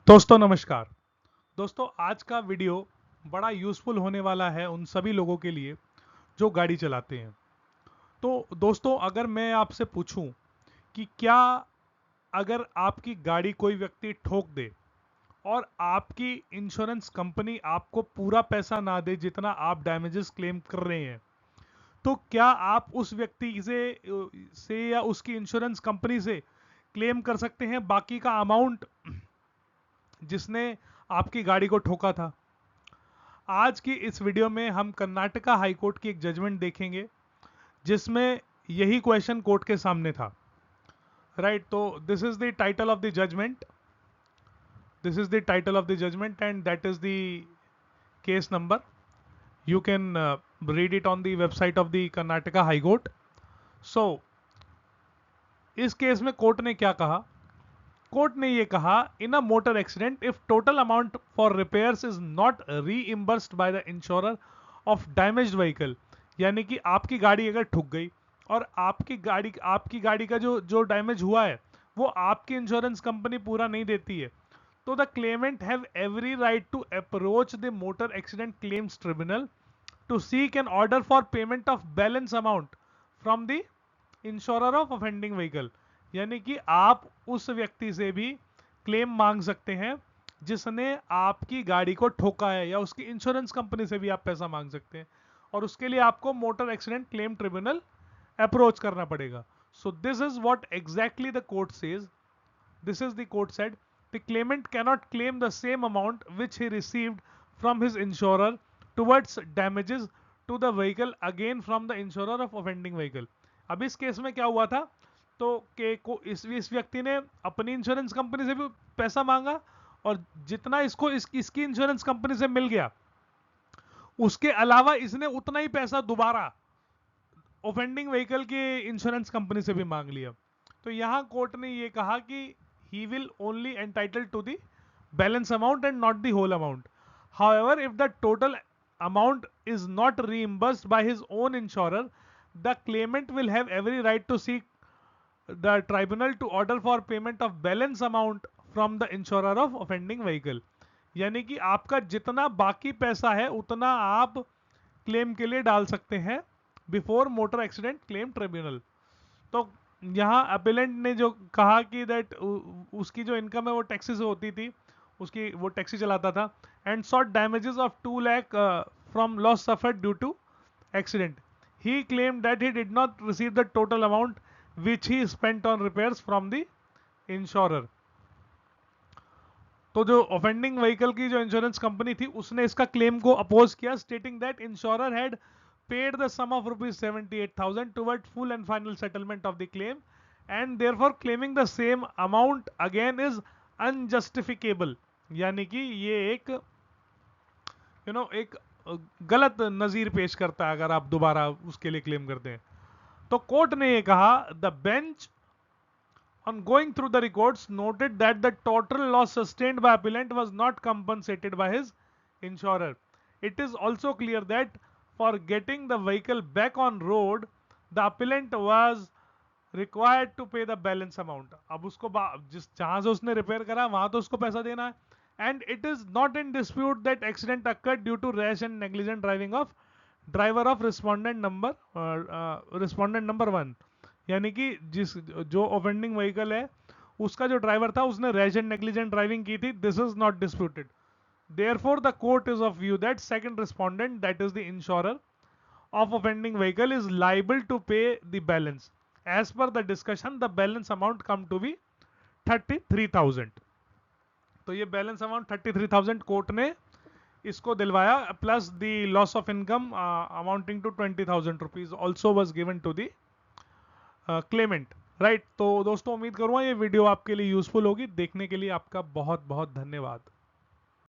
दोस्तों नमस्कार। दोस्तों आज का वीडियो बड़ा यूज़फुल होने वाला है उन सभी लोगों के लिए जो गाड़ी चलाते हैं। तो दोस्तों अगर मैं आपसे पूछूं कि क्या अगर आपकी गाड़ी कोई व्यक्ति ठोक दे और आपकी इंश्योरेंस कंपनी आपको पूरा पैसा ना दे जितना आप डैमेजेस क्लेम कर रहे हैं, तो क्या आप उस व्यक्ति से या उसकी इंश्योरेंस कंपनी से क्लेम कर सकते हैं बाकी का अमाउंट जिसने आपकी गाड़ी को ठोका था? आज की इस वीडियो में हम कर्नाटका हाई कोर्ट की एक जजमेंट देखेंगे जिसमें यही क्वेश्चन कोर्ट के सामने था। राइट, तो this is the title of the judgment, this is the title of the judgment and that is the case number. You can read it on the website of the Karnataka high court. So इस case में court ने क्या कहा? Court ने ये कहा, in a motor accident if total amount for repairs is not reimbursed by the insurer of damaged vehicle, यानी कि आपकी गाड़ी अगर ठुक गई और आपकी गाड़ी का जो जो डैमेज हुआ है वो आपकी इंश्योरेंस कंपनी पूरा नहीं देती है, तो the claimant have every right to approach the motor accident claims tribunal to seek an order for payment of balance amount from the insurer of offending vehicle. यानी कि आप उस व्यक्ति से भी क्लेम मांग सकते हैं जिसने आपकी गाड़ी को ठोका है, या उसकी इंश्योरेंस कंपनी से भी आप पैसा मांग सकते हैं, और उसके लिए आपको motor accident claim tribunal approach करना पड़ेगा। So this is what exactly the court says. This is the court said, the claimant cannot claim the same amount which he received from his insurer towards damages to the vehicle again from the insurer of offending vehicle. अब इस case में क्या हुआ था? तो इस व्यक्ति ने अपनी इंश्योरेंस कंपनी से भी पैसा मांगा, और जितना इसकी इंश्योरेंस कंपनी से मिल गया उसके अलावा इसने उतना ही पैसा दोबारा ऑफेंडिंग व्हीकल की इंश्योरेंस कंपनी से भी मांग लिया। तो यहां कोर्ट ने ये कहा कि he will only entitle to the balance amount and not the whole amount. However if the total amount is not reimbursed by his own insurer, the claimant will have every right to seek the tribunal to order for payment of balance amount from the insurer of offending vehicle। यानी कि आपका जितना बाकी पैसा है उतना आप claim के लिए डाल सकते हैं before motor accident claim tribunal. तो यहाँ अपेलेंट ने जो कहा कि दैट उसकी जो इनकम है वो टैक्सी से होती थी, उसकी वो टैक्सी चलाता था, and sought damages of 2 lakh from loss suffered due to accident. He claimed that he did not receive the total amount which he spent on repairs from the insurer। तो जो ऑफेंडिंग व्हीकल की जो insurance company थी उसने इसका claim को oppose किया, stating that insurer had paid the sum of rupees 78,000 toward full and final settlement of the claim, and therefore claiming the same amount again is unjustificable। यानी कि ये एक एक गलत नजीर पेश करता है अगर आप दोबारा उसके लिए क्लेम करते हैं। तो कोर्ट ने ये कहा, the bench on going through the records noted that the total loss sustained by appellant was not compensated by his insurer। It is also clear that for getting the vehicle back on road the appellant was required to pay the balance amount। अब उसको जिस जहां से उसने repair करा वहां तो उसको पैसा देना है। and it is not in dispute that accident occurred due to rash and negligent driving of driver of respondent number 1। यानी कि जो ऑफेंडिंग व्हीकल है उसका जो ड्राइवर था उसने रैश एंड नेग्लिजेंट ड्राइविंग की थी। This is not disputed. Therefore the court is of view that second respondent, that is the insurer of offending vehicle, is liable to pay the balance. As per the discussion the balance amount come to be 33,000। तो ये balance amount 33,000 court ने इसको दिलवाया, plus the loss of income amounting to 20,000 rupees also was given to the claimant. Right, तो दोस्तों उम्मीद करूंगा ये वीडियो आपके लिए यूजफुल होगी। देखने के लिए आपका बहुत बहुत धन्यवाद।